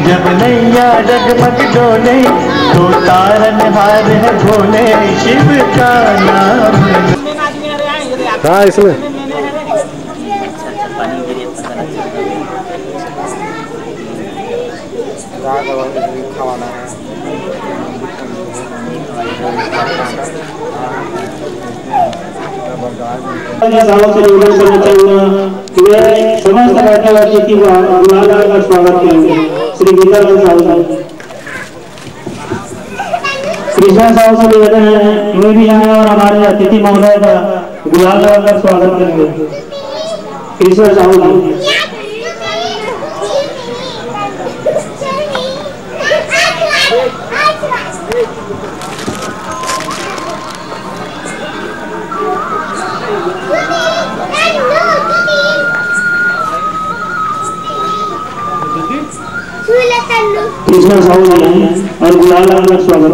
जब नैया डगमग डोले तो तारनहार है भोले, शिव का नाम। हाँ इसमें खाना है समस्त बैठे अतिथि का स्वागत करेंगे। श्री गीता साहब कृष्णा साहब से निवेदन है वे भी आए और हमारे अतिथि महोदय का गुलाल का स्वागत करेंगे। कृष्णा साहब कृष्णा साहू और गुलाल का स्वागत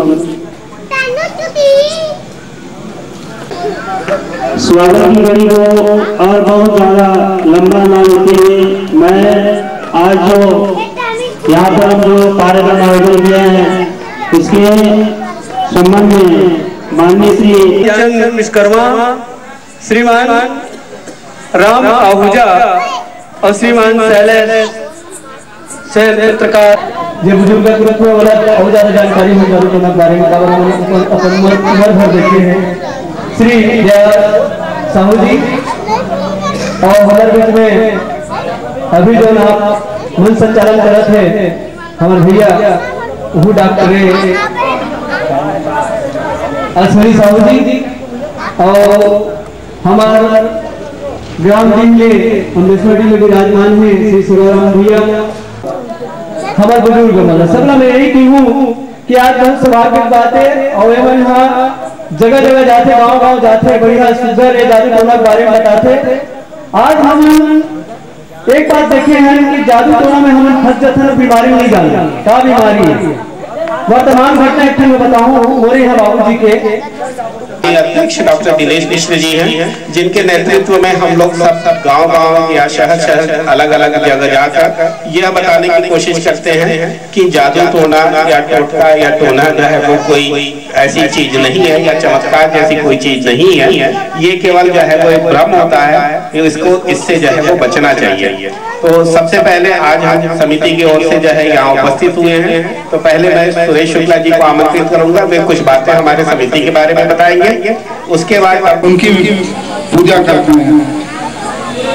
स्वागत की घड़ी को और बहुत ज्यादा लंबा ना लेते हुए मैं आज जो यहाँ पर हम जो कार्यक्रम आयोजन किए हैं इसके संबंध में माननीय श्री विश्वकर्मा श्रीमान राम आहूजा और श्रीमान शैलेश पत्रकार ये बुजुर्ग तुरंत में वाला और ज्यादा जानकारी हो जाए तो बारे में अपन उम्र भर देखे हैं श्री साहू जी और हमारे बीच में अभी जो ना मन संचालन कर रहे थे हमारे भैया वो डॉक्टर अश्विनी साहू जी और हमारे ग्राम टीम के में विराजमान है श्री सुराराम भैया हमारे बुजुर्ग मतलब सबला मैं यही की हूँ कि आज बहुत सौभाग्य की बात है और एवं यहाँ जगह जगह जाते गांव गांव जाते बढ़िया सुंदर है जादू टोना के बारे में बताते। आज हम एक बात देखे हैं कि जादू टोना में हम फंस जाते हैं बीमारी नहीं जानते क्या बीमारी है। वर्तमान घटना एक में बताऊं मोरे यहाँ बाबू जी के अध्यक्ष डॉक्टर दिनेश मिश्र जी हैं जिनके नेतृत्व में हम लोग सब गांव-गांव या शहर अलग अलग जगह जाकर यह बताने की कोशिश करते हैं कि जादू टोना या टोटका या टोना जो है वो कोई ऐसी चीज नहीं है या चमत्कार जैसी कोई चीज नहीं है। ये केवल जो है वो एक भ्रम होता है, इसको इससे जो है वो बचना चाहिए। तो सबसे पहले आज हम समिति की ओर से जो है यहाँ उपस्थित हुए हैं, तो पहले मैं सुरेश शुक्ला जी को आमंत्रित करूंगा, वे कुछ बातें हमारे समिति के बारे में बताएंगे, उसके बाद उनकी पूजा करते हैं।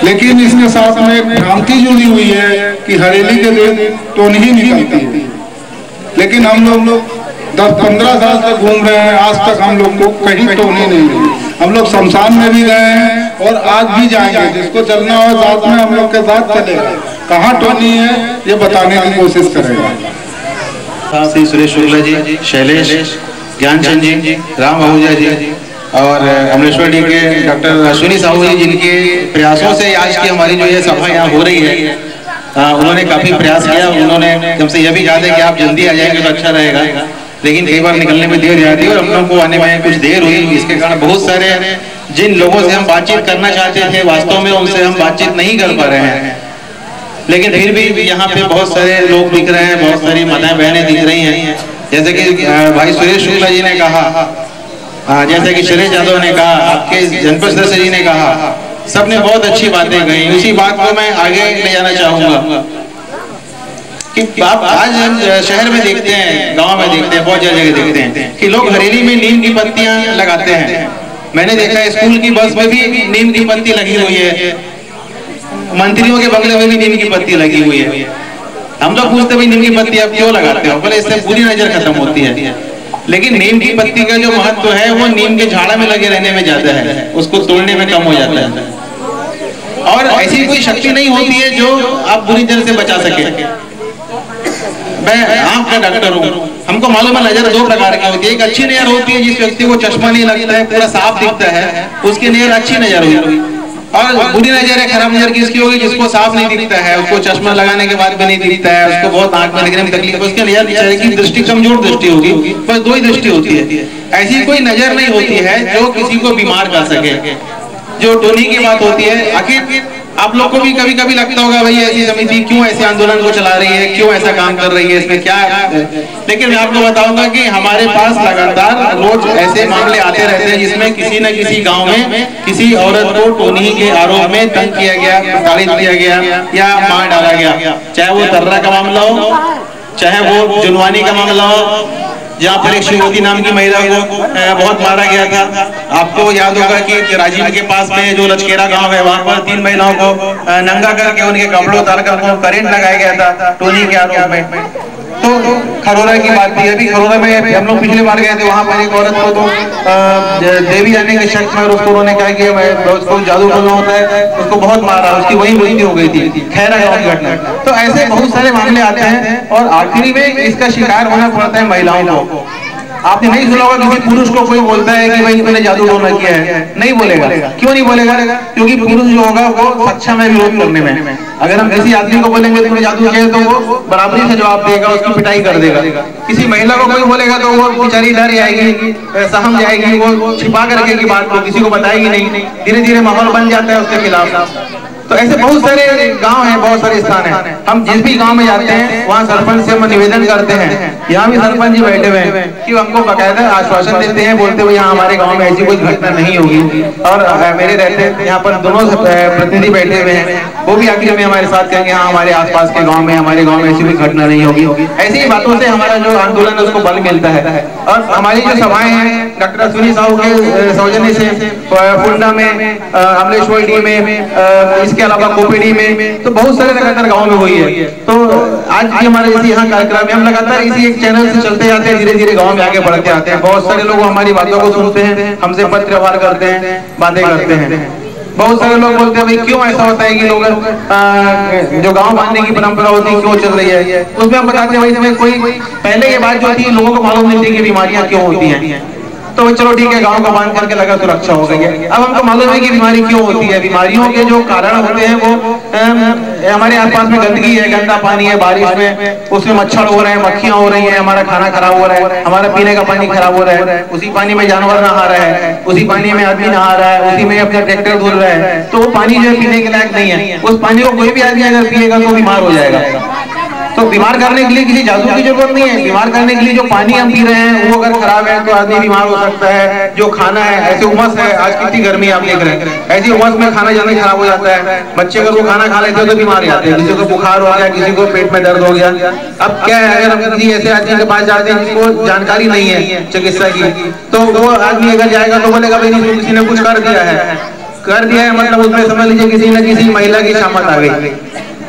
लेकिन इसके साथ में एक भ्रांति जुड़ी हुई है कि हरेली के दिन टोन ही निकलती है, लेकिन हम लोग 10-15 साल तक घूम रहे हैं, आज तक हम लोग को कहीं टोनी नहीं मिली। हम लोग शमशान में भी गए हैं और आज भी जाएंगे, जिसको चलना हो साथ में हम लोग के साथ चलेगा। कहाँ टोनी है ये बताने की कोशिश करेगा। श्री सुरेश शुक्ला जी, शैलेश ज्ञानचंद जी, राम आहूजा जी और अमरेश्वर डी के डॉक्टर अश्विनी साहू जी, जिनके प्रयासों से आज की हमारी जो ये सभा यहाँ हो रही है, उन्होंने काफी प्रयास किया। उन्होंने हमसे यह भी कहा था कि आप जल्दी आ जाएंगे तो अच्छा रहेगा, लेकिन कई बार निकलने में देर जाती है और हम लोग को आने में कुछ देर हुई। इसके कारण बहुत सारे जिन लोगों से हम बातचीत करना चाहते थे वास्तव में उनसे हम बातचीत नहीं कर पा रहे हैं, लेकिन फिर भी यहाँ पे बहुत सारे लोग दिख रहे हैं, बहुत सारी माताएं बहनें दिख रही हैं। जैसे कि भाई सुरेश शुक्ला जी ने कहा, जैसे कि शैलेश यादव ने कहा, आपके जनपद सदस्य जी ने कहा, सबने बहुत अच्छी बातें कही। उसी बात को मैं आगे ले जाना चाहूंगा कि आप आज हम शहर में देखते हैं, गांव में देखते हैं, बहुत जगह देखते हैं कि लोग हरेली में नीम की पत्तियां लगाते हैं। मैंने देखा है स्कूल की बस में भी नीम की पत्ती लगी हुई है, मंत्रियों के बंगले में भी नीम की पत्ती लगी हुई है। हम लोग पूछते भाई नीम की पत्ती आप क्यों लगाते हो, बोले इससे पूरी नजर खत्म होती है। लेकिन नीम की पत्ती का जो महत्व है वो नीम के झाड़ा में लगे रहने में ज्यादा है, उसको तोड़ने में कम हो जाता है। और ऐसी कोई शक्ति नहीं होती है जो आप बुरी तरह से बचा सके। मैं आंख का डॉक्टर हूँ, हमको मालूम है नजर दो प्रकार की होती है। एक अच्छी नजर होती है, जिस व्यक्ति को चश्मा नहीं लगता है, पूरा साफ दिखता है, उसकी नजर अच्छी नजर होगी। और बुरी नजर है, खराब नजर किसकी होगी, जिसको साफ नहीं दिखता है, उसको चश्मा लगाने के बाद भी नहीं दिखता है, उसको बहुत आंख में देखने में तकलीफ है, उसकी नजर बेचारे की दृष्टि कमजोर दृष्टि होगी। बस दो ही दृष्टि होती है, ऐसी कोई नजर नहीं होती है जो किसी को बीमार कर सके। जो टोनी की बात होती है, आखिर आप लोग को भी कभी कभी लगता होगा भाई ऐसी समिति क्यों ऐसे आंदोलन को चला रही है, क्यों ऐसा काम कर रही है, इसमें क्या है। लेकिन मैं आपको बताऊंगा कि हमारे पास लगातार रोज ऐसे मामले आते रहते हैं जिसमें किसी न किसी गांव में किसी औरत को टोनी के आरोप में तंग किया गया, प्रताड़ित किया गया या मार डाला गया, चाहे वो दर्रा का मामला हो, चाहे वो जुनवानी का मामला हो, जहाँ पर एक शिवती नाम की महिला को बहुत मारा गया था। आपको याद होगा कि राजीव के पास में जो लचकेरा गांव है वहाँ पर 3 महिलाओं को नंगा करके उनके कपड़े उतार कर उनको करंट लगाया गया था टोनी के आरोप में। तो खरोरा की बात थी, अभी खरोरा में हम लोग पिछले बार गए थे, वहाँ पर एक औरत को तो देवी जाने के शक में उसको उन्होंने कहा कि उसको जादू टोना होता है, उसको बहुत मारा, उसकी वही मृत्यु हो गई थी, खैरा गाँव की घटना। तो ऐसे बहुत सारे मामले आते हैं और आखिरी में इसका शिकार होना पड़ता है महिलाओं को। आपने नहीं सुना होगा किसी पुरुष को कोई बोलता है कि भाई तुमने जादू टोना किया है, नहीं बोलेगा। क्यों नहीं बोलेगा? क्योंकि पुरुष जो होगा वो सक्षम है विरोध करने में। अगर हम किसी आदमी को बोलेंगे तुमने जादू किया है तो वो बराबरी से जवाब देगा, उसकी पिटाई कर देगा। किसी महिला को कोई बोलेगा तो वो बेचारी डर जाएगी, सहम जाएगी, वो छिपा कर रखेगी बात को, किसी को बताएगी नहीं, धीरे धीरे माहौल बन जाता है उसके खिलाफ। तो ऐसे बहुत सारे गांव हैं, बहुत सारे स्थान हैं। हम जिस भी गांव में जाते हैं वहाँ सरपंच से हम निवेदन करते हैं, यहाँ भी सरपंच जी बैठे हुए हैं कि हमको बकायदा आश्वासन देते हैं, बोलते हुए यहाँ हमारे गांव में ऐसी कोई घटना नहीं होगी। और मेरे रहते यहाँ पर दोनों प्रतिनिधि बैठे हुए हैं, वो भी आखिर में हमारे साथ कहेंगे हाँ हमारे आसपास के गाँव में, हमारे गाँव में ऐसी कोई घटना नहीं होगी। ऐसी ही बातों से हमारा जो आंदोलन है उसको बल मिलता है। और हमारी जो सभाएं हैं डॉक्टर अश्विनी साहू के सौजन्य से फुंडा में, अमलेश्वर में, इसके अलावा कोपेडी में, तो बहुत सारे लगातार गाँव में हुई है। तो आज भी हमारे इसी यहाँ कार्यक्रम में हम लगातार इसी एक चैनल से चलते जाते हैं, धीरे धीरे गाँव में आगे बढ़ते आते हैं। बहुत सारे लोग हमारी बातों को सुनते हैं, हमसे पत्र व्यवहार करते हैं, बातें करते हैं। बहुत सारे लोग बोलते हैं भाई क्यों ऐसा होता है कि लोग जो गांव बांधने की परंपरा होती है क्यों चल रही है, उसमें हम बताते हैं भाई इसमें कोई पहले ये बात जो थी लोगों को मालूम नहीं थी कि बीमारियां क्यों होती हैं, तो चलो ठीक है गांव को बांध करके लगा सुरक्षा हो गई है। अब हमको मालूम है कि बीमारी क्यों होती है। बीमारियों के जो कारण होते हैं वो हमारे आसपास में गंदगी है, गंदा पानी है, बारिश में उसमें मच्छर हो रहे हैं, मक्खियां हो रही हैं, हमारा खाना खराब हो रहा है, हमारा पीने का पानी खराब हो रहा है, उसी पानी में जानवर नहा रहा है, उसी पानी में आदमी नहा रहा है, उसी में अपना ट्रैक्टर धुल रहा है, तो वो पानी जो है पीने के लायक नहीं है। उस पानी को कोई भी आदमी अगर पिएगा तो बीमार हो जाएगा। तो बीमार करने के लिए किसी जादू की जरूरत नहीं है। बीमार करने के लिए जो पानी हम पी रहे हैं वो अगर खराब है तो आदमी बीमार हो सकता है। जो खाना है, ऐसे उमस है, आज कितनी गर्मी आप देख रहे हैं, ऐसी उमस में खाना जल्दी खराब हो जाता है। बच्चे अगर वो खाना खा लेते हैं तो बीमार जाते हैं, किसी को बुखार हो गया, किसी को पेट में दर्द हो गया। अब क्या है, अगर हम किसी ऐसे आदमी के पास जाते हैं जिसको जानकारी नहीं है चिकित्सा की, तो वो आदमी अगर जाएगा तो बोलेगा भाई नहीं किसी ने कुछ कर दिया है, मतलब उसमें समझ लीजिए किसी न किसी महिला की शामत आ गई।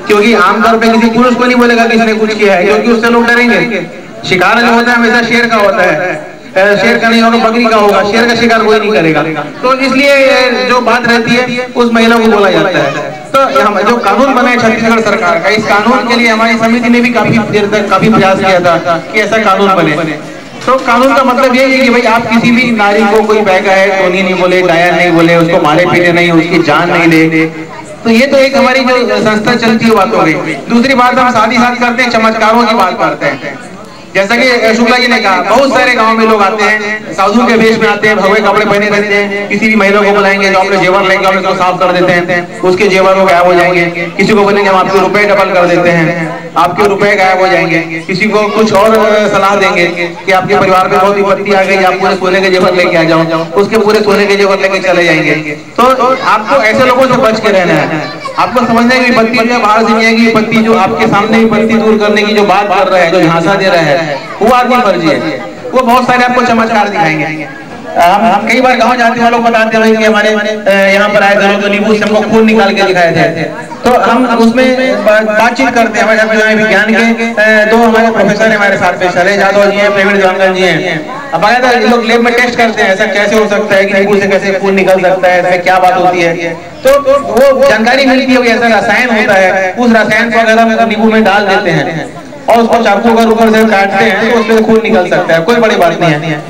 क्योंकि आमतौर पे किसी पुरुष को नहीं बोलेगा कि इसने कुछ किया है, क्योंकि उससे लोग डरेंगे। शिकार जो होता है हमेशा शेर का होता है, शेर का नहीं होगा बकरी का होगा, शेर का शिकार कोई नहीं करेगा। तो इसलिए जो बात रहती है उस महिला को बोला जाता है। तो हम जो कानून बना है छत्तीसगढ़ सरकार का, इस कानून के लिए हमारी समिति ने भी काफी देर तक काफी प्रयास किया था कि ऐसा कानून बने। तो कानून का मतलब ये है कि भाई आप किसी भी नारी को कोई बहका है टोनी नहीं बोले, डायर नहीं बोले, उसको मारे पीटे नहीं, उसकी जान नहीं ले। तो ये तो एक हमारी जो संस्था चलती है बात हो गई। दूसरी बात हम साथ ही साथ करते हैं, चमत्कारों की बात करते हैं। जैसा कि शुक्ला जी ने कहा, बहुत सारे गांव में लोग आते हैं, साधु के वेश में आते हैं, भगवे कपड़े पहने रहते हैं, किसी भी महिला को बुलाएंगे जो अपने जेवर लेंगे हम उसको साफ कर देते हैं, उसके जेवर वो गायब हो जाएंगे। किसी को बोलेंगे हम आपके रुपए डबल कर देते हैं, आपके रुपए गायब हो जाएंगे। किसी को कुछ और सलाह देंगे कि आपके परिवार में बहुत विपत्ति आ गई, आप पूरे सोने के जेवर लेके आ जाओ, उसके पूरे सोने के जेवर लेके चले जाएंगे। तो आपको ऐसे लोगों से बच के रहना है। आपको समझना है कि विपत्ति जो बाहर से नहीं आएगी, विपत्ति जो आपके सामने विपत्ति दूर करने की जो बात कर रहा है, जो झांसा दे रहा है, वो आदमी फर्जी है। वो बहुत सारे आपको चमत्कार दिखाएंगे। हम कई बार गांव जाते हैं, लोग बताते हैं कि हमारे यहाँ पर आए थे तो नींबू से हमको खून निकाल के दिखाए थे। तो हम उसमें बातचीत करते हैं। हमारे साथ विज्ञान के दो हमारे प्रोफेसर है हमारे साथ में, शैलेश यादव जी हैं, प्रवीण जवांगल जी हैं। अब ये लोग लैब में टेस्ट करते हैं ऐसा कैसे हो सकता है कि नींबू से कैसे खून निकल सकता है, इसमें क्या बात होती है। तो वो जानकारी मिलती है कि ऐसा रसायन होता है, उस रसायन को अगर हम नींबू में डाल देते हैं और उसको चाकू अगर ऊपर से काटते हैं तो उसमें खून निकल सकता है, कोई बड़ी बात नहीं है।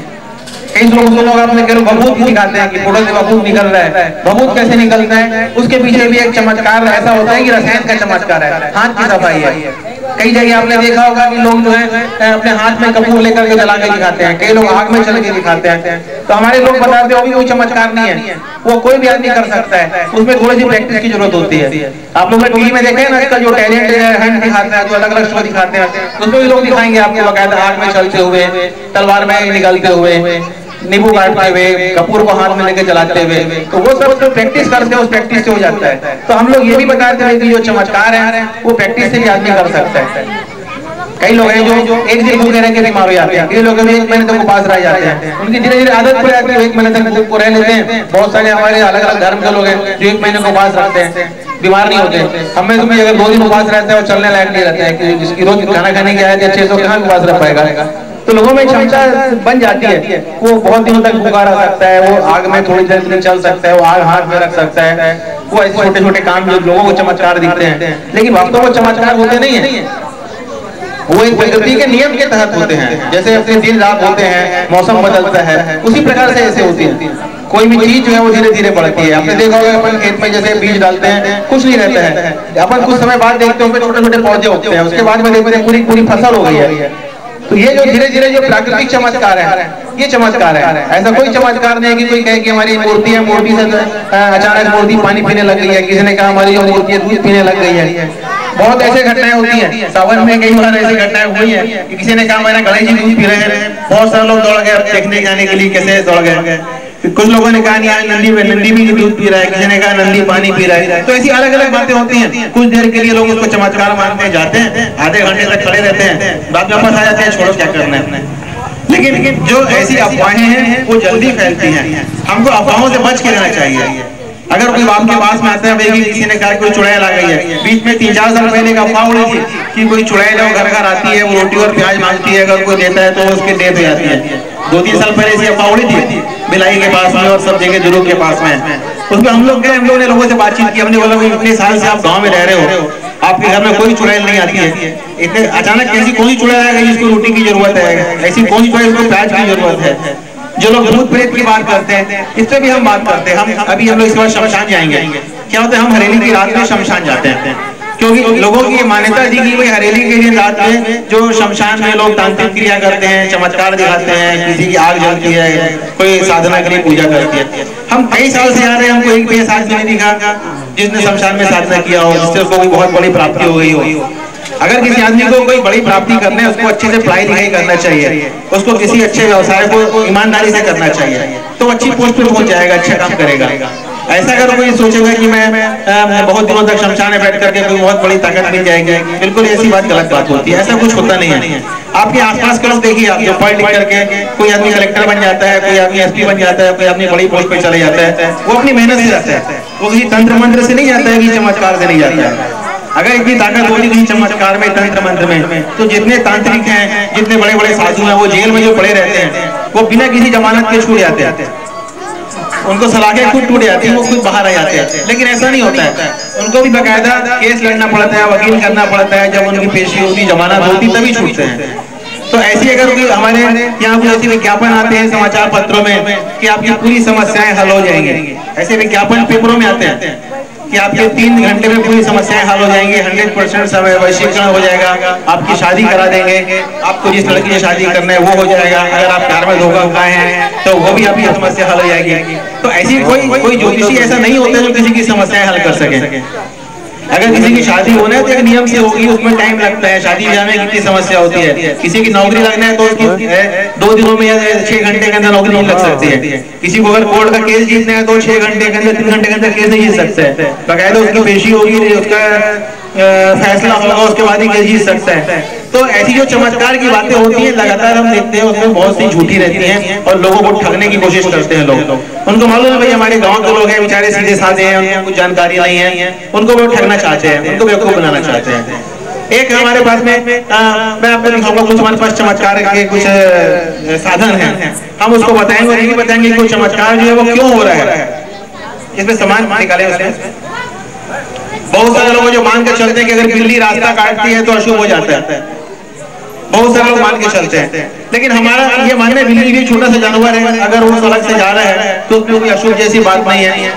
कई लोग अपने बबूत दिखाते हैं कि फोटो से बबूत निकल रहा है, बबूत कैसे निकलता है, उसके पीछे भी एक चमत्कार ऐसा होता है कि रसायन का चमत्कार है, हाथ की सफाई है। कई जगह आपने देखा होगा कि लोग जो है अपने हाथ में कपूर लेकर के जला के दिखाते हैं, कई लोग आग में चल के दिखाते हैं। तो हमारे लोग बताते हैं वो भी कोई चमत्कार नहीं है, वो कोई भी आदमी कर सकता है, उसमें थोड़ी सी प्रैक्टिस की जरूरत होती है। आप लोग टीवी में देखे ना आजकल जो टैलेंट हैंड दिखाते हैं, जो अलग अलग शो दिखाते हैं, उसमें भी लोग दिखाएंगे आपको बकायदा आग में चलते हुए, तलवार में निकलते हुए, नींबू काटते हुए, कपूर को हाथ में लेके चलाते हुए, तो वो सब जो प्रैक्टिस करते हैं उस प्रैक्टिस से हो जाता है। तो हम लोग ये भी बताते हैं कि जो चमत्कार है वो प्रैक्टिस से भी आदमी कर सकता है। कई लोग हैं जो एक दिन भूखे रह के बीमार हो जाते हैं, कई लोग 1 महीने तक उपास रह जाते हैं, उनकी धीरे धीरे आदत पड़ जाती है, 1 महीने तक भूख को रह लेते हैं। बहुत सारे हमारे अलग अलग धर्म के लोग हैं जो 1 महीने को उपास रखते हैं, बीमार नहीं होते। हमें तुम्हें अगर 2 दिन उपास रहता है और चलने लायक नहीं रहता है कि जिसकी रोज खाना खाने की आदत अच्छे से कहाँ उपास रह पाएगा। तो लोगों में क्षमता बन जाती है, वो बहुत दिनों तक भूखा रह सकता है, वो आग में थोड़ी देर तक चल सकता है, वो आग हाथ में रख सकता है, वो ऐसे छोटे छोटे काम जो लोगों को चमत्कार दिखते हैं, लेकिन वास्तव में चमत्कार होते नहीं है, वो एक प्रकृति के नियम के तहत होते हैं। जैसे अपने दिन रात होते हैं, मौसम बदलता है, उसी प्रकार से ऐसे होती है। कोई भी चीज जो है वो धीरे धीरे बढ़ती है। आपने देखा होगा अपन खेत में जैसे बीज डालते हैं, कुछ नहीं रहता है, अपन कुछ समय बाद देखते हैं उसमें छोटे छोटे पौधे उगते हैं, उसके बाद में देखते हैं पूरी पूरी फसल हो गई है। तो ये जो धीरे धीरे जो प्राकृतिक चमत्कार है, ये चमत्कार है। ऐसा कोई चमत्कार नहीं है कि कोई कहे कि हमारी मूर्ति है, मूर्ति से अचानक मूर्ति पानी पीने लग गई है, किसी ने कहा हमारी जो मूर्ति है दूध पीने लग गई है। बहुत ऐसे घटनाएं होती हैं, सावन में कई बार ऐसी घटनाएं हुई है कि किसी ने कहा हमारे गणेश जी दूध पी रहे हैं, बहुत सारे लोग दौड़ गए देखने जाने के लिए कैसे दौड़ गए। कुछ लोगों ने कहा नहीं नंदी भी दूध पी रहा है, किसी ने कहा नंदी पानी पी रहा है। तो ऐसी अलग अलग बातें होती हैं। कुछ देर के लिए लोग उसको चमत्कार मानते हैं, जाते हैं, आधे घंटे तक खड़े रहते हैं, बाद में वापस आ जाते हैं, छोड़ो क्या करना है। लेकिन जो ऐसी अफवाहें हैं वो जल्दी फैलती हैं, हमको अफवाहों से बच के रहना चाहिए। अगर कोई आपके पास में आता है भाई किसी ने कहा कोई चुड़ैल आ गई है, बीच में 3-4 साल पहले का अफवाह उड़ी थी कि कोई चुड़ैल है, घर घर आती है, वो रोटी और प्याज मांगती है, अगर कोई देता है तो उसकी डेथ हो जाती है। 2-3 साल पहले ऐसी अफवाह उड़ी थी बिलाई के पास में और सब जगह जुरूक के पास में। उसमें हम लोग गए, हम लोगों ने लोगों से बातचीत की, हमने बोला इतने साल से आप गाँव में रह रहे हो, आपके घर में कोई चुड़ैल नहीं आती है, इतने अचानक कैसी कौन सी चुड़ैल आ गई जिसको रोटी की जरूरत है, ऐसी कौन सी चुड़ैल जिसको प्याज की जरूरत है। जो लोग भूत प्रेत की बात करते हैं इस पे भी हम बात करते हैं। हम लोग इसके बाद शमशान जाएंगे। क्या होता है, हम हरेली की रात में शमशान जाते हैं, क्योंकि लोगों की मान्यता थी कि भाई हरेली के दिन रात में जो शमशान में लोग तांत्रिक क्रिया करते हैं, चमत्कार दिखाते हैं, किसी की आग जलती है, कोई साधना के लिए पूजा करती है। हम कई साल से जा रहे हैं, हमको एक भी ऐसा आदमी नहीं दिखा जिसने शमशान में साधना किया हो, जिससे उसको कोई बहुत बड़ी प्राप्ति हो गई हो। अगर किसी आदमी को कोई बड़ी प्राप्ति करने है, उसको अच्छे से पढ़ाई लिखाई करना चाहिए, उसको किसी अच्छे व्यवसाय को ईमानदारी से करना चाहिए, तो अच्छी पोस्ट पे पहुंच जाएगा, अच्छा काम करेगा। ऐसा अगर कोई सोचेगा कि मैं बहुत दिनों तक शमशान में बैठ करके कोई बहुत बड़ी ताकत मिल जाएगी, बिल्कुल ऐसी बात गलत बात होती है, ऐसा कुछ होता नहीं है। आपके आसपास के लोग देखिए, आप जो पढ़ लिख करके कोई आदमी कलेक्टर बन जाता है, कोई आदमी एसपी बन जाता है, कोई आदमी बड़ी पोस्ट पे चले जाता है, वो अपनी मेहनत से जाता है, वो किसी तंत्र मंत्र से नहीं जाता है, कि चमत्कार से नहीं जाता है। अगर इतनी ताकत होती थी चमत्कार में, तंत्र मंत्र में, तो जितने तांत्रिक हैं, जितने बड़े बड़े साधु हैं, वो जेल में जो पड़े रहते हैं, वो बिना किसी जमानत के छूट जाते हैं, उनको सलाखें खुद टूट जाती हैं, वो खुद बाहर आ जाते हैं। लेकिन ऐसा नहीं होता है, उनको भी बाकायदा केस लड़ना पड़ता है, वकील करना पड़ता है, जब उनकी पेशी होती, जमानत होती, तभी छूटते हैं। तो ऐसी अगर कोई हमारे यहाँ कोई ऐसे विज्ञापन आते हैं समाचार पत्रों में कि आपकी पूरी समस्याएं हल हो जाएंगी, ऐसे विज्ञापन पेपरों में आते हैं कि आपके 3 घंटे में पूरी समस्याएं हल हो जाएंगी, 100% समय वैश्वीकरण हो जाएगा, आपकी शादी करा देंगे, आपको जिस लड़की से शादी करना है वो हो जाएगा, अगर आप प्यार में धोखा खाए हैं तो वो भी आपकी समस्या हल हो जाएगी। तो ऐसी कोई ज्योतिषी ऐसा नहीं होता जो किसी की समस्याएं हल कर सके। अगर किसी की शादी होना है तो एक नियम से होगी, उसमें टाइम लगता है, शादी ब्याह में कितनी समस्या होती है। किसी की नौकरी लगना है तो उसकी 2 दिनों में या 6 घंटे के अंदर नौकरी नहीं लग सकती है। किसी को अगर कोर्ट का केस जीतना है तो 6 घंटे के अंदर, 3 घंटे के अंदर केस नहीं जीत सकता है, बकायदा उसकी पेशी होगी, उसका फैसला होगा, उसके बाद ही केस जीत सकता है। तो ऐसी जो चमत्कार की बातें होती हैं लगातार हम देखते हैं, उसमें बहुत सी झूठी रहती हैं और लोगों को ठगने की कोशिश करते हैं लोग। उनको मालूम है भाई हमारे गांव के लोग हैं बेचारे सीधे साधे हैं, उनको कुछ जानकारी नहीं है, उनको वो ठगना चाहते हैं, उनको बेवकूफ बनाना चाहते हैं। एक हमारे पास में मैं आपको दिखाऊंगा कुछ हमारे पास चमत्कार के कुछ साधन हैं, हम उसको बताएंगे, नहीं बताएंगे कोई चमत्कार जो है वो क्यों हो रहा है। इसमें सामान निकाले उसने। बहुत सारे लोग जो मान के चलते हैं कि अगर बिल्ली रास्ता काटती है तो अशुभ हो जाता है, बहुत सारे लोग मान के चलते हैं। लेकिन हमारा ये मानना है बिल्ली भी छोटा सा जानवर है, अगर वो सड़क से जा रहा है तो उसमें कोई अशुभ जैसी बात नहीं है।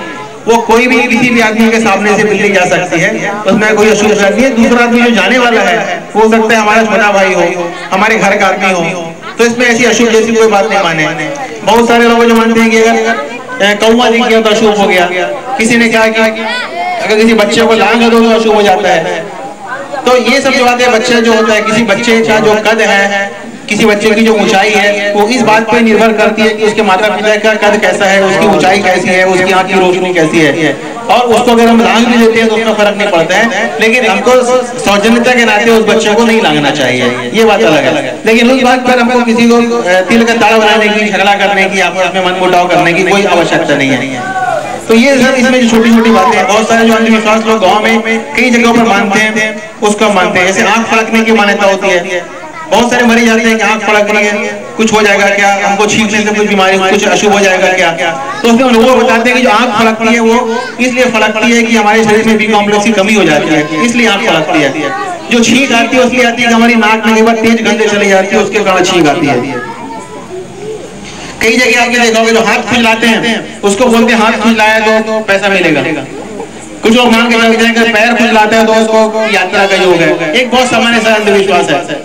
वो कोई भी किसी भी आदमी के सामने से बिल्ली जा सकती है, उसमें कोई अशुभ नहीं है। दूसरा आदमी जो जाने वाला है हो सकता है हमारा छोटा भाई हो, हमारे घर का आदमी हो, तो इसमें ऐसी अशुभ जैसी कोई बात नहीं माने। बहुत सारे लोग जो मानते हैं कि अगर कौवा दिख गया तो अशुभ हो गया। किसी ने कहा कि अगर किसी बच्चे को लांग दो तो अशुभ हो जाता है। तो ये सब जो बात है, बच्चा जो होता है, किसी बच्चे का जो कद है, किसी बच्चे की जो ऊंचाई है, वो इस बात पर निर्भर करती है कि उसके माता पिता का कद कैसा है, उसकी ऊंचाई कैसी है, उसकी आंख की रोशनी कैसी है। और उसको अगर हम लांग भी देते हैं तो उसका फर्क नहीं पड़ता है, लेकिन हमको सौजन्यता के नाते उस बच्चे को नहीं लांगना चाहिए, ये बात अलग है। लेकिन उस बात पर हमको किसी को तिल का ताड़ा बनाने की, झगड़ा करने की, आपस में मनमुटाव करने की कोई आवश्यकता नहीं है। तो ये सब इसमें जो छोटी छोटी बातें हैं, बहुत सारे जो अंधविश्वास लोग गाँव में कई जगहों पर मानते हैं, उसको मानते हैं। जैसे आंख फड़कने की मान्यता होती है, बहुत सारे मरीज जाते हैं कि आंख फड़क रही है, कुछ हो जाएगा क्या, हमको छींकने से कुछ बीमारी, कुछ अशुभ हो जाएगा क्या। तो उसमें लोग बताते हैं कि जो आंख फड़कती है वो इसलिए फड़कती है कि हमारे शरीर में बी कॉम्प्लेक्स की कमी हो जाती है, इसलिए आंख फड़कती है। जो छींक आती है उसलिए आती है कि हमारी नाक में एक बार तेज गंध चली जाती है, उसके कारण छींक आती है। कई जगह आपने देखा होगा जो हाथ खुजलाते हैं उसको बोलते हैं हाथ खुजलाया तो पैसा मिलेगा। कुछ लोग मान के चलते हैं कि पैर खुजलाते हैं तो उसको यात्रा का योग है। एक बहुत सामान्य सा अंधविश्वास है।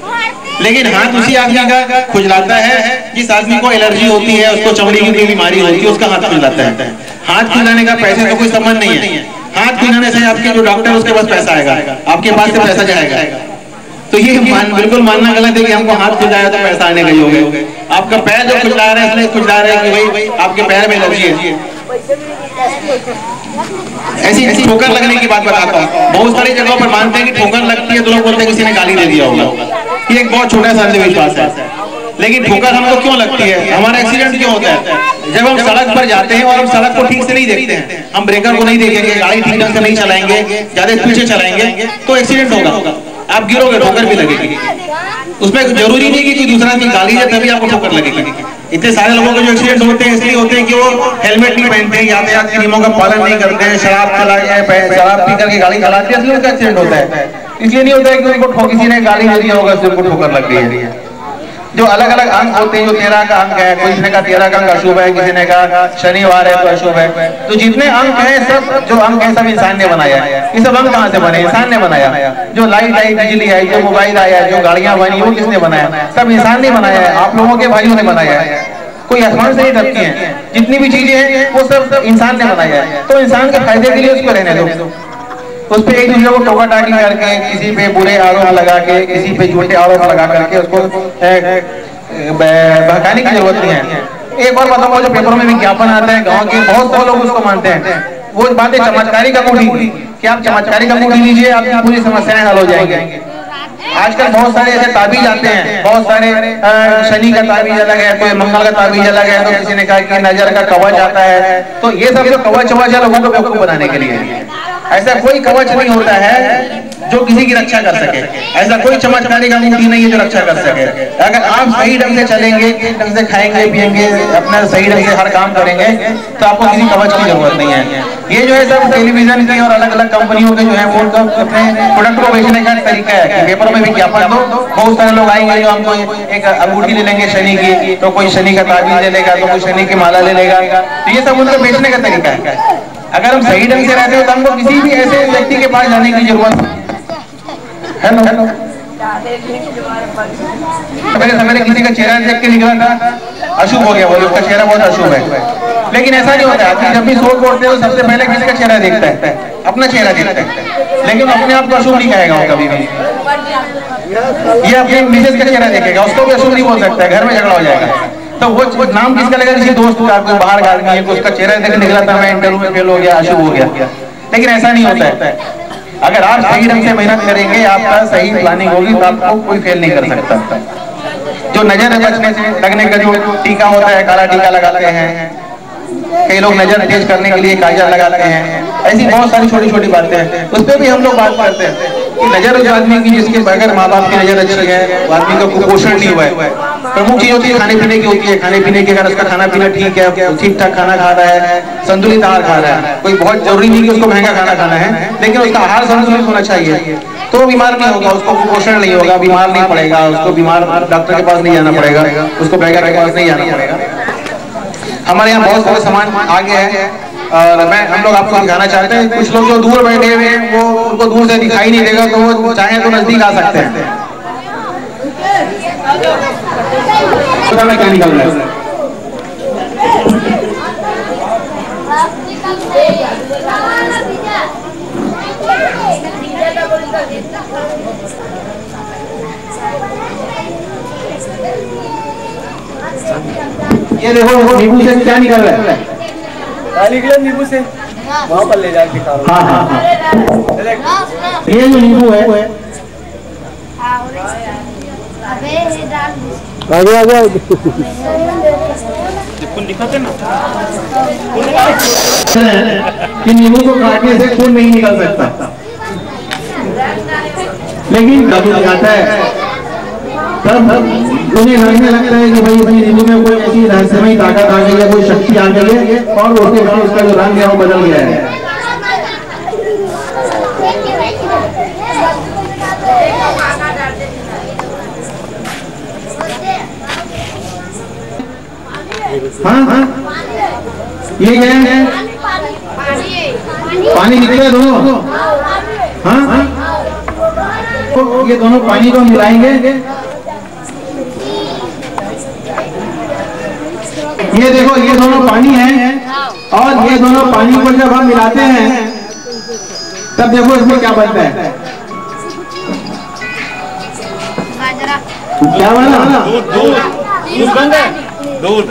लेकिन हाथ उसी आदमी का खुजलाता है जिस आदमी को एलर्जी होती है, उसको चमड़ी की कोई बीमारी होती है, उसका हाथ खुजलाता है। हाथ खुजलाने का पैसे का कोई संबंध नहीं है। हाथ खुजलाने से आपके जो डॉक्टर उसके पास पैसा आएगा, आपके पास से पैसा जाएगा। तो ये बिल्कुल मानना गलत है कि हमको हाथ खुजलाया तो पैसा आने का योग है। आपका पैर जो खुजला रहा है इसलिए खुजला रहा है कि भाई आपके पैर में एलर्जी है। ऐसी ठोकर लगने की बात बताता हूँ। बहुत सारी जगहों पर मानते हैं कि ठोकर लगती है तो लोग बोलते हैं किसी ने गाली दे दिया होगा। ये एक बहुत छोटा सा अंधविश्वास है। लेकिन ठोकर हमको क्यों लगती है, हमारा एक्सीडेंट क्यों होता है? जब हम सड़क पर जाते हैं और हम सड़क को ठीक से नहीं देखते हैं, हम ब्रेकर को नहीं देखेंगे, गाड़ी ठीक ढंग से नहीं चलाएंगे, ज्यादा स्पीड से चलाएंगे तो एक्सीडेंट होगा, आप गिरोगे, ठोकर भी लगेगी। उसमें जरूरी नहीं कि कोई दूसरा की गाली है तभी आपको ठोकर लगेगी। इतने सारे लोगों के जो एक्सीडेंट होते हैं इसलिए होते हैं कि वो हेलमेट नहीं पहनते हैं, यातायात के नियमों का पालन नहीं करते हैं, शराब पी करके गाड़ी चलाते हैं, इसलिए उनका एक्सीडेंट होता है। इसलिए नहीं होता है कि उनको किसी ने गाली दे दिया होगा, उनको ठोकर लग गई है। जो अलग अलग अंग होते हैं, जो 13 का अंग है, किसी ने कहा 13 का अंग अशुभ है, किसी ने कहा शनिवार है तो अशुभ है। तो जितने अंग हैं, सब जो अंग है सब इंसान ने बनाया है। ये सब अंग कहाँ से बने? इंसान ने बनाया। जो लाइट आई, बिजली आई, जो मोबाइल आया, जो गाड़ियां बनी, वो किसने बनाया? सब इंसान ने बनाया है, आप लोगों के भाइयों ने बनाया है। कोई आसमान से नहीं टपकी है। जितनी भी चीजें हैं वो सब इंसान ने बनाया है। तो इंसान के फायदे के लिए उसको रहने दो। उस पे एक दूसरे को टोका टाकी करके, किसी पे बुरे आरोप लगा के, किसी पे झूठे आरोप लगा करके उसको बहकाने की जरूरत नहीं है। एक और बताऊंगा, जो पेपरों में विज्ञापन आता है गांव के, बहुत सारे लोग उसको मानते हैं। वो बातें चमत्कारी का अंगूठी कि आप चमत्कारी का अंगूठी लीजिए, आपकी पूरी समस्याएं हल हो जाएंगी। आजकल बहुत सारे ऐसे ताबीज आते हैं, बहुत सारे शनि का ताबीज अलग है, कोई मंगल का ताबीज अलग है, तो किसी ने कहा कि नजर का कवच आता है। तो ये सब जो कवच वच है लोगों को बेवकूफ बनाने के लिए। ऐसा कोई कवच नहीं होता है जो किसी की रक्षा कर सके। ऐसा कोई चमत्कारी का अंगूठी नहीं है जो रक्षा कर सके। अगर आप सही ढंग से चलेंगे, ढंग से खाएंगे पिएंगे, अपना सही ढंग से हर काम करेंगे तो आपको किसी कवच की जरूरत नहीं है। ये जो है सब टेलीविजन की और अलग अलग कंपनियों के जो है वो अपने प्रोडक्ट को बेचने का तरीका है कि पेपरों में विज्ञापन दो, बहुत सारे लोग आएंगे जो हमको एक अंगूठी ले लेंगे शनि की, तो कोई शनि का ताबीज ले लेगा, तो कोई शनि की माला ले लेगा। तो ये सब उनको बेचने का तरीका है। अगर हम सही ढंग से रहते हो तो हमको किसी भी ऐसे व्यक्ति के पास जाने की जरूरत है ना। पहले समय किसी का चेहरा देख के निकला था, अशुभ हो गया, बोले उसका चेहरा बहुत अशुभ है। लेकिन ऐसा नहीं होता है। जब भी सो बोलते हो सबसे पहले किसका चेहरा देखता है? अपना चेहरा देखता है। लेकिन अपने आप को अशुभ नहीं कहेगा वो कभी भी। ये अपने मिसेज का चेहरा देखेगा, उसको भी अशुभ नहीं बोल सकता है, घर में झगड़ा हो जाएगा। तो वो नाम किसका लगेगा? किसी दोस्त का, कोई बाहर का आदमी है, उसका चेहरा देख निकला था मैं इंटरव्यू में फेल हो गया, अशुभ हो गया। लेकिन ऐसा नहीं होता है। अगर आप सही ढंग से मेहनत करेंगे, आपका सही प्लानिंग होगी तो आपको कोई फेल नहीं कर सकता। जो नजर बचने से लगने का जो टीका होता है, काला टीका लगाते हैं, कई लोग नजर तेज करने के लिए काजल लगाते हैं। ऐसी बहुत सारी छोटी छोटी बातें हैं, उस पर भी हम लोग बात करते हैं कि नजर उस आदमी की जिसके बगैर माँ बाप की नजर अच्छी है, वो आदमी का कुपोषण नहीं हुआ है। प्रमुख चीज होती है खाने पीने की होती है। खाने पीने की अगर उसका खाना पीना ठीक है, ठीक ठाक खाना खा रहा है, संतुलित आहार खा रहा है, कोई बहुत जरूरी नहीं कि उसको महंगा खाना खाना है, लेकिन उसका आहार संतुलित होना चाहिए, तो वो बीमार नहीं होगा, उसको कुपोषण नहीं होगा, बीमार नहीं पड़ेगा, उसको बीमार डॉक्टर के पास नहीं जाना पड़ेगा, उसको बैगर के पास नहीं जाना पड़ेगा। हमारे यहाँ बहुत सारे सामान आगे है और हम लोग आपको दिखाना चाहते हैं। कुछ लोग जो दूर बैठे हुए हैं वो उनको दूर से दिखाई नहीं देगा, तो वो चाहे तो नजदीक आ सकते हैं। क्या निकल रहा है? ये देखो नींबू से क्या निकल रहा है? निकले नींबू से वहाँ पर ले जाके दिखा रहा हूँ। हाँ हाँ ये जो नींबू है आगे आगे कि नींबू को काटने से खून नहीं निकल सकता, लेकिन कब आता है तब उन्हें लगने लगता है कि भाई नींबू में कोई ऐसी रहस्यमयी ताकत आ गई है, कोई शक्ति आ गई है और उसके बाद उसका जो रंग है वो बदल गया है। हाँ हाँ ये क्या है? पानी निकले दोनों। हाँ हाँ तो ये दोनों पानी को मिलाएंगे। ये देखो ये दोनों पानी है और ये दोनों पानी को जब हम मिलाते हैं तब देखो इसमें क्या बनता है। क्या बना? दूध।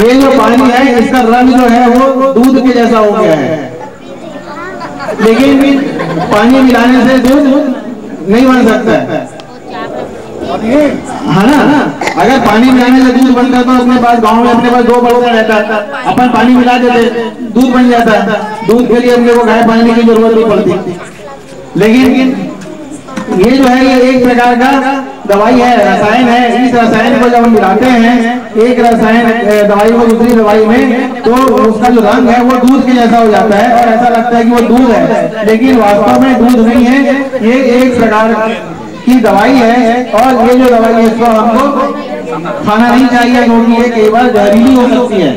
ये जो पानी है इसका रंग जो है वो दूध के जैसा हो गया है, लेकिन पानी मिलाने से दूध नहीं बन सकता है। हाँ ना, अगर पानी मिलाने से दूध बनता तो अपने पास गांव में अपने पास 2 बर्तन रहता, अपन पानी मिला देते दूध बन जाता। दूध के लिए अपने को गाय पालने की जरूरत नहीं पड़ती। लेकिन ये जो है ये एक प्रकार का दवाई है, रसायन है। इस रसायन को जब हम मिलाते हैं एक रसायन दवाई को दूसरी दवाई में, तो उसका जो रंग है वो दूध के जैसा हो जाता है और ऐसा लगता है कि वो दूध है, लेकिन वास्तव में दूध नहीं है। ये एक प्रकार की दवाई है और ये जो दवाई है इसको हमको खाना नहीं चाहिए क्योंकि ये कई बार जहरीली हो सकती है।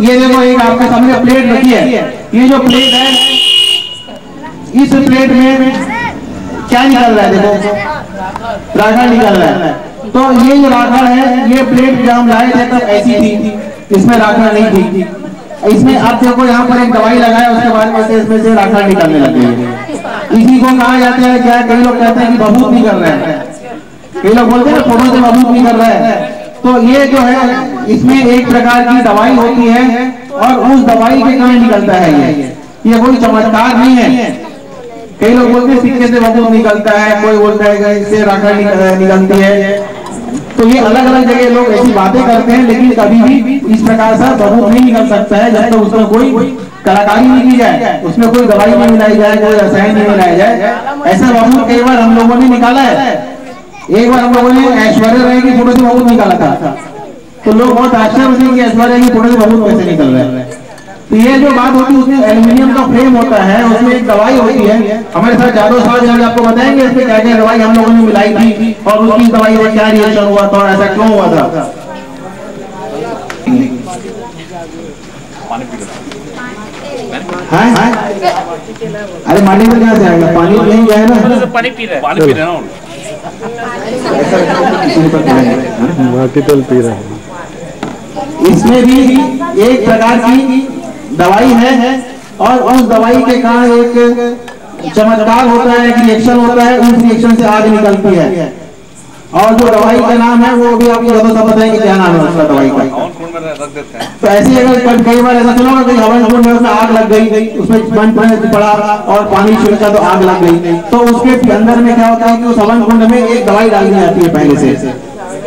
ये देखो एक आपके सामने प्लेट रखी है, ये जो प्लेट है इस प्लेट में क्या निकल रहा है? देखो राखड़ निकल रहा है। तो ये जो राखड़ है ये प्लेट जब हम लाए थे तब ऐसी थी, इसमें राखड़ नहीं थी। इसमें आप देखो यहाँ पर एक दवाई लगाया उसके बाद में इसमें से राखड़ निकलने लगी है। इसी को कहा जाता है क्या? कई लोग कहते हैं कि बबूत नहीं कर रहे हैं, कई लोग बोलते हैं फोटो से बबूत नहीं कर रहा है। तो ये जो है इसमें एक प्रकार की दवाई होती है और उस दवाई के कारण निकलता है। ये कोई चमत्कार नहीं है। कई लोग बोलते हैं सिक्के से बबूत निकलता है, कोई बोलता है कि इससे राखड़ निकलती है। तो ये अलग अलग जगह लोग ऐसी बातें करते हैं, लेकिन कभी भी इस प्रकार से बबूत नहीं निकल सकता है जब तक उसमें कोई कलाकारी नहीं की जाए, उसमें कोई दवाई नहीं मिलाई जाए, कोई रसायन नहीं मिलाया जाए। ऐसा बबूत कई बार हम लोगों ने निकाला है। एक बार हम लोगों ने ऐश्वर्या राय की फोटो से बबूत निकाला था, तो लोग बहुत आश्चर्य हुए कि ऐश्वर्या की फोटो से बबूत कैसे निकल रहा है। तो ये जो बात होती है उसमें एल्यूमिनियम का फ्रेम होता है, उसमें एक दवाई होती है। हमारे साथ जादव साहब जब आपको बताएंगे इसमें क्या क्या दवाई हम लोगों ने मिलाई थी और उसकी दवाई में क्या रिएक्शन हुआ था और ऐसा क्यों हुआ था। अरे माटी में कहाँ से आएगा? पानी नहीं गया है ना, पानी पी रहे हैं माटी तल पी रहे हैं। इसमें भी एक प्रकार की दवाई है और उस दवाई के कारण एक चमत्कार होता है, एक रिएक्शन होता है, उस रिएक्शन से आग निकलती है। और जो दवाई का नाम है वो भी आपको ज्यादा सब बताएंगे क्या नाम है उसका दवाई का। तो ऐसे अगर कई बार ऐसा सुना होगा हवन कुंड में उसमें आग लग गई, उसमें बन पड़ा और पानी छिड़का तो आग लग गई। तो उसके अंदर में क्या होता है कि उस हवन कुंड में एक दवाई डाल दी जाती है पहले से,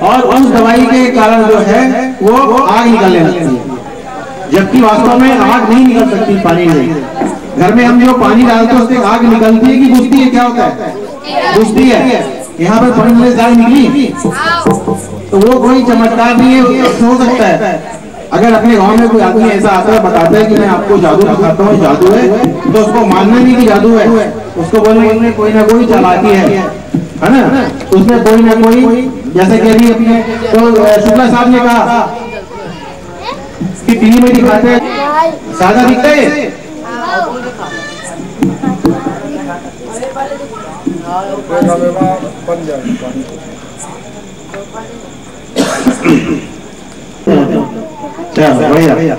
और उस दवाई के कारण जो है वो आग निकलने लगती है, जबकि वास्तव में आग नहीं निकल सकती पानी से। घर में हम जो पानी डालते हैं उससे आग निकलती है कि बुझती है? क्या होता है? बुझती है। यहाँ पर पानी से आग निकली तो वो कोई चमत्कार नहीं है, हो सकता है। अगर अपने गांव में कोई आदमी ऐसा आता है बताता है कि मैं आपको जादू दिखाता हूँ, जादू है, तो उसको मानना नहीं कि जादू है, उसको बोलने कोई ना कोई चालाकी है ना, उसमें कोई ना कोई, जैसे कि अभी अपने तो शुक्ला साहब ने कहा कि टीवी में दिखाते हैं सादा दिखता है। चलो भैया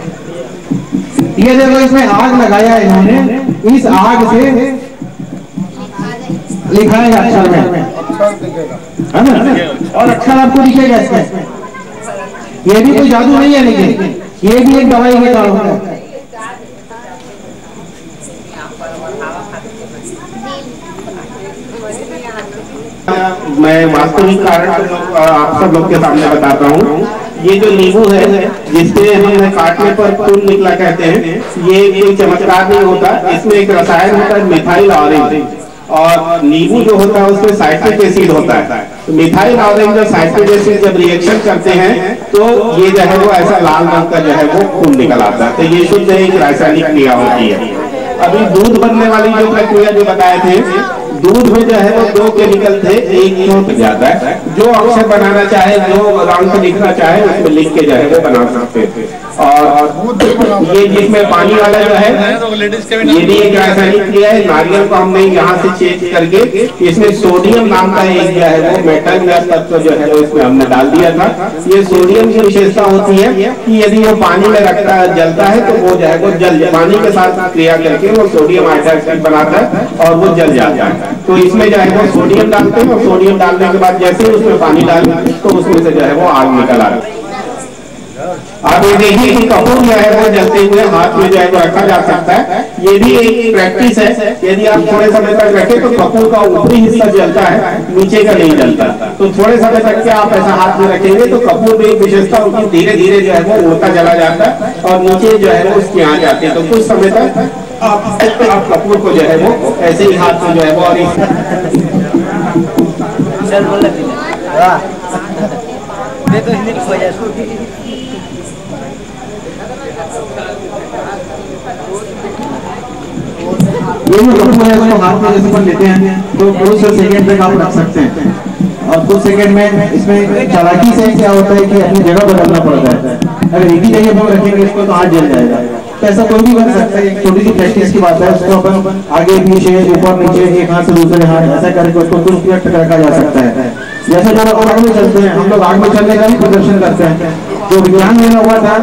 ये देखो इसमें आग लगाया है इन्होंने, इस आग से लिखा है अक्षर में, है ना, और अक्षर आपको दिखेगा इसमें। ये भी कोई जादू नहीं है, लेकिन ये भी एक दवाई के काम है। मैं वास्तविक कारण आप सब लोग के सामने बताता हूँ। ये जो नींबू है जिससे हम काटने पर खून निकला कहते हैं, ये कोई चमत्कार नहीं होता। इसमें एक रसायन होता है मिथाइल ऑरेंज, और नींबू जो होता है उसमें साइट्रिक एसिड होता है। तो मिथाइल ऑरेंज और साइट्रिक एसिड जब रिएक्शन करते हैं तो ये जो है वो ऐसा लाल रंग का जो है वो खून निकल आता है। तो ये शुद्ध एक रासायनिक क्रिया होती है। अभी दूध बनने वाली जो प्रक्रिया जो बताए थे, दूध में जो है वो 2 केमिकल थे, एक छूट जाता है। जो अक्षर बनाना चाहे, जो रंग लिखना चाहे उसमें लिख के जो है वो बना सकते थे। और ये जिसमें पानी वाला जो है ये भी एक रासायनिक क्रिया है। नारियल को हमने यहाँ से चेंज करके इसमें सोडियम नाम का एक जो है वो मेटल या तत्व जो है वो इसमें हमने डाल दिया था। ये सोडियम की विशेषता होती है कि यदि वो पानी में रखता है जलता है तो वो जो है वो जल पानी के साथ क्रिया करके वो सोडियम हाइड्रोक्साइड बनाता है और वो जल जाता है। तो इसमें जो है वो सोडियम डालते हैं, और सोडियम डालने के बाद जैसे ही उसमें पानी डालें तो उसमें से जो है वो आग निकल आती है। आप ये देखिए कि कपूर जो है वो जलते हुए हाथ में जो है वो रखा जा सकता है। ये भी एक प्रैक्टिस है। यदि आप थोड़े समय तक रखें तो कपूर का ऊपरी हिस्सा जलता है, नीचे का नहीं जलता। तो थोड़े समय तक के आप ऐसा हाथ में रखेंगे तो कपूर में एक विशेषता होगी, धीरे धीरे जो है वो उड़ता चला जाता है और नीचे जो है वो उसकी आ जाती है। तो कुछ समय तक आप कपूर को जो है वो ऐसे ही हाथ में जो है वो और ये जो कपूर है उसको हाथ में जैसे अपन लेते हैं तो कुछ सेकंड तक आप रख सकते हैं, और कुछ सेकंड में इसमें चालाकी से क्या होता है कि अपनी जगह बदलना पड़ता है। अगर एक ही जगह पर रखेंगे इसको तो हाथ जल जाएगा। तो ऐसा कोई भी बन सकता है। एक छोटी सी प्रैक्टिस की बात है, उसको अपन आगे पीछे ऊपर नीचे एक हाथ से दूसरे हाथ ऐसा करके उसको कुछ मिनट तक रखा जा सकता है। जैसे जो आग में चलते हैं, हम लोग आग में चलने का भी प्रदर्शन करते हैं। जो विज्ञान मेला हुआ था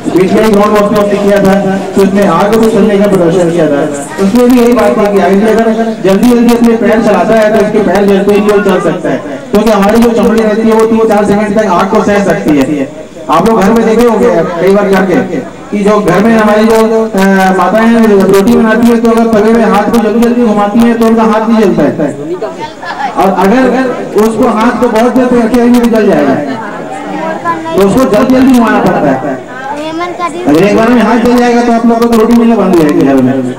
बीच में ग्राउंड वॉक में किया था, तो उसमें आग में चलने का प्रदर्शन किया था। उसमें भी यही बात है कि अगर जल्दी जल्दी अपने पैर चलाता है तो इसके पैर जलते ही वो चल सकता है, क्योंकि हमारी जो चमड़ी रहती है वो 3-4 सेकंड तक आग को सह सकती है। आप लोग घर में देखे होंगे कई बार करके कि जो घर में हमारी जो माताएं रोटी बनाती है तो अगर तवे में हाथ को जल्दी जल्दी घुमाती है तो उनका हाथ नहीं जलता है, और अगर उसको हाथ को बहुत देर तक रखेंगे तो जल जाएगा। तो उसको जल्दी जल्दी घुमाना पड़ता है। अगर एक बार में हाथ जल जाएगा तो आप लोगों को रोटी मिलना बंद हो जाएगी घर में।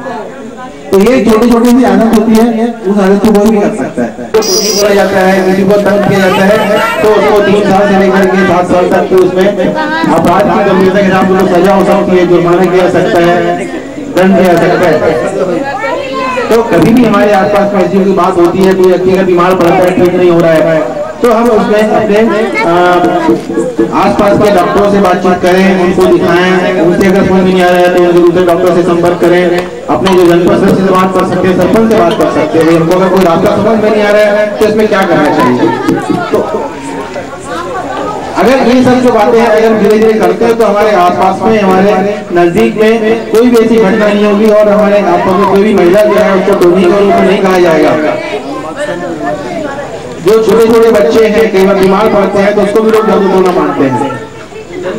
तो ये छोटी छोटी सी आदत होती है, उस आदत को कोई भी कर सकता है। तो बोला जाता है, किसी को तंग किया जाता है तो उसको 3 साल से लेकर के 7 साल तक उसमें अपराध की गंभीरता के साथ उनको सजा हो सकती है, जुर्माना किया जा सकता है, दंड दिया जा सकता है। तो कभी भी हमारे आसपास में ऐसी कोई बात होती है, कोई व्यक्ति का बीमार पड़ता है, ठीक नहीं हो रहा है, तो हम उसमें अपने आसपास के डॉक्टरों से बातचीत करें, उनको दिखाएं। उनसे अगर समझ नहीं आ रहा है तो उनके दूसरे डॉक्टर से संपर्क करें। अपने जो जनप्रतिनिधि से बात कर सकते हैं, सरपंच से बात कर सकते हैं। उनको अगर कोई रास्ता समझ में नहीं आ रहा है तो इसमें क्या करना चाहिए। तो अगर ये सब जो बातें हैं अगर धीरे धीरे करते हैं तो हमारे आसपास में, हमारे नजदीक में कोई भी ऐसी घटना नहीं होगी, और हमारे आसपास में कोई भी महिला जो है उसको टोनी का उनको नहीं कहा जाएगा। जो छोटे छोटे बच्चे हैं कई बार बीमार पड़ते हैं तो उसको भी लोग जादू टोना मानते हैं।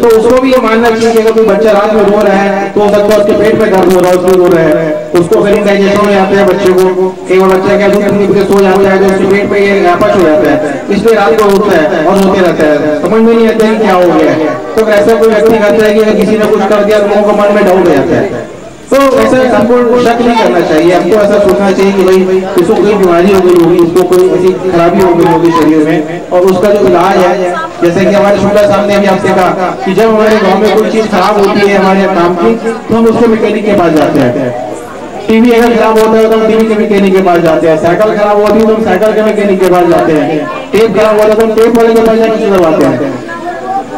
तो उसको भी ये मानना चाहिए कि अगर कोई बच्चा रात में रो रहा है तो हो सकता है उसके पेट में दर्द हो रहा है, उसमें रो रहा है, उसको अगर इंडाइजेशन हो जाता है बच्चे को, कई बार बच्चा क्या सो जाता है तो उसके पेट में ये अपच हो जाता है, इसलिए रात को उठता है और सोते रहता है, समझ में नहीं आता है क्या हो गया है। तो ऐसा कोई व्यक्ति करता है कि अगर किसी ने कुछ कर दिया तो लोगों को मन में डाउट हो जाता है। तो ऐसा हमको शक नहीं करना चाहिए, हमको ऐसा सोचना चाहिए कि भाई इसको कोई बीमारी हो गई होगी, इसको कोई ऐसी खराबी हो गई होगी शरीर में, और उसका जो इलाज है, जैसे कि हमारे शुक्ला साहब ने भी आपसे कहा कि जब हमारे गांव में कोई चीज खराब होती है हमारे काम की तो हम उसके मैकेनिक के पास जाते हैं। टीवी अगर खराब होता है तो हम टीवी के मैकेनिक के पास जाते हैं, साइकिल खराब होती है तो हम साइकिल के मैकेनिक के पास जाते हैं, टेप खराब होता है तो हम टेप वाले के पास जाकर सुधरवाते हैं।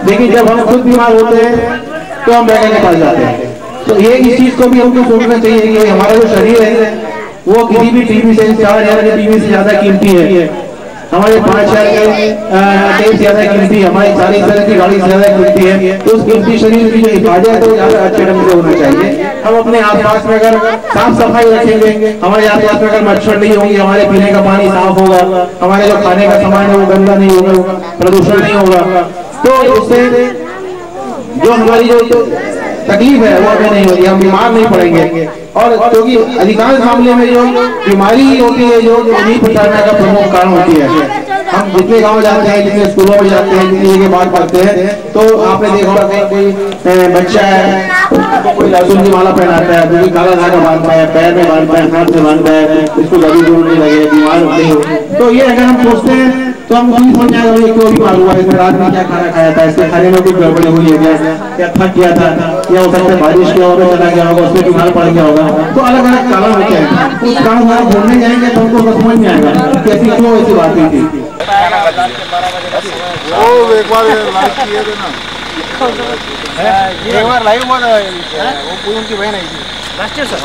लेकिन जब हम खुद बीमार होते हैं तो हम वैद्य के पास जाते हैं। तो ये इस चीज को भी हमको सोचना चाहिए कि हमारा जो शरीर है वो किसी भी टीवी से 4000 के टीवी से ज्यादा कीमती है। हमारे 5,000 के तेल ज्यादा कीमती, हमारी 40,000 की गाड़ी ज्यादा कीमती है, तो उस कीमती शरीर की जो हिफाजत है वो ज्यादा अच्छे ढंग से होना चाहिए। हम अपने आसपास में अगर साफ सफाई रखेंगे, हमारे आसपास में अगर मच्छर नहीं होंगे, हमारे पीने का पानी साफ होगा, हमारे जो खाने का सामान है वो गंदा नहीं होगा, प्रदूषण नहीं होगा, तो उससे जो हमारी जो तकलीफ है वो हमें नहीं होगी, हम बीमार नहीं पड़ेंगे। और क्योंकि अधिकांश मामले में जो बीमारी होती है जो नहीं पहुंचाने का प्रमुख कारण होती है। हम जितने गांव जाते हैं, जितने स्कूलों में जाते हैं, जितनी जगह बात करते हैं, तो आपने देखा होगा कहीं कोई बच्चा है, कोई लहसुन की माला पहनाता है, कोई काला धागा बांधता है, पैर में बांधता है, हाथ में बांधता है, इसको लगी जोड़ नहीं लगे, बीमार नहीं हो। तो ये अगर हम सोचते हैं तो हम नहीं समझ जाएगा ये क्यों बीमार हुआ, इसने रात में क्या खाना खाया था, इसके खाने में कुछ गड़बड़ी हुई है क्या थक गया था, या हो सकता है बारिश के और चला गया होगा, उसमें बीमार पड़ गया होगा। तो अलग अलग कारण होते हैं, उस कारण को ढूंढने जाएंगे तो हमको समझ में आएगा कि ऐसी क्यों ऐसी बात हुई थी। वो एक बार लाइव किए थे ना, एक बार लाइव हुआ था, वो पूरी उनकी बहन आई थी राष्ट्रीय सर,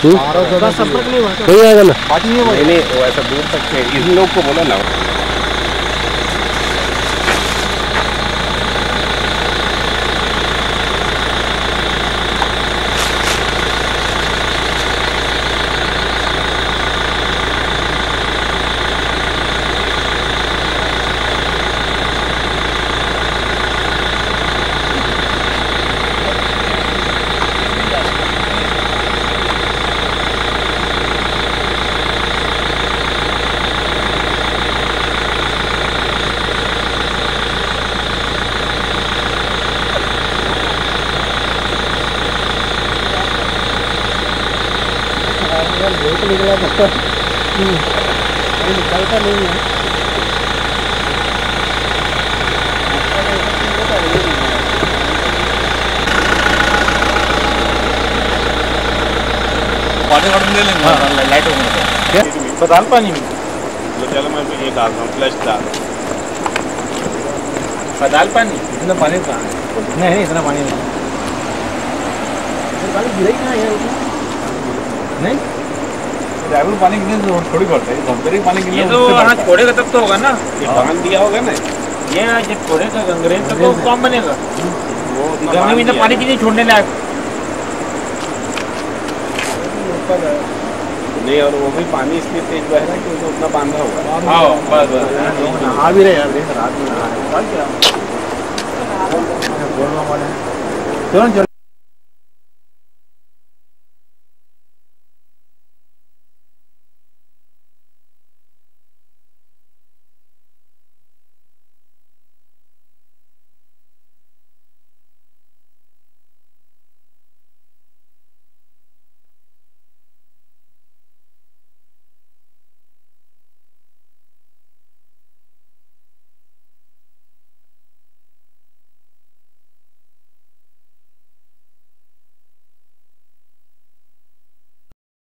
दूर तक संपर्क नहीं हुआ, कोई आएगा ना, नहीं वो ऐसा दूर तक इन लोग को बोला ना। निकलता नहीं है। लाइट अस्पताल पानी में चलो मैं ये डाल रहा हूँ, फ्लैश डाल रहा हूँ। अस्पताल पानी इतना पानी कहाँ है? नहीं इतना पानी नहीं, पानी गिरा ही कहाँ है? नहीं ड्राइवर पानी गिरने से थोड़ी पड़ता है, धमतरी पानी गिरने तो हाँ छोड़ेगा तब तो होगा ना, ये बांध दिया होगा ना, ये जब छोड़ेगा गंगरेज तब तो कम बनेगा। गर्मी में तो पानी कितनी छोड़ने लायक नहीं, और वो भी पानी इसलिए तेज बह रहा है क्योंकि उतना बांधा होगा। हाँ बस नहा भी रहे यार, रात में नहा रहे,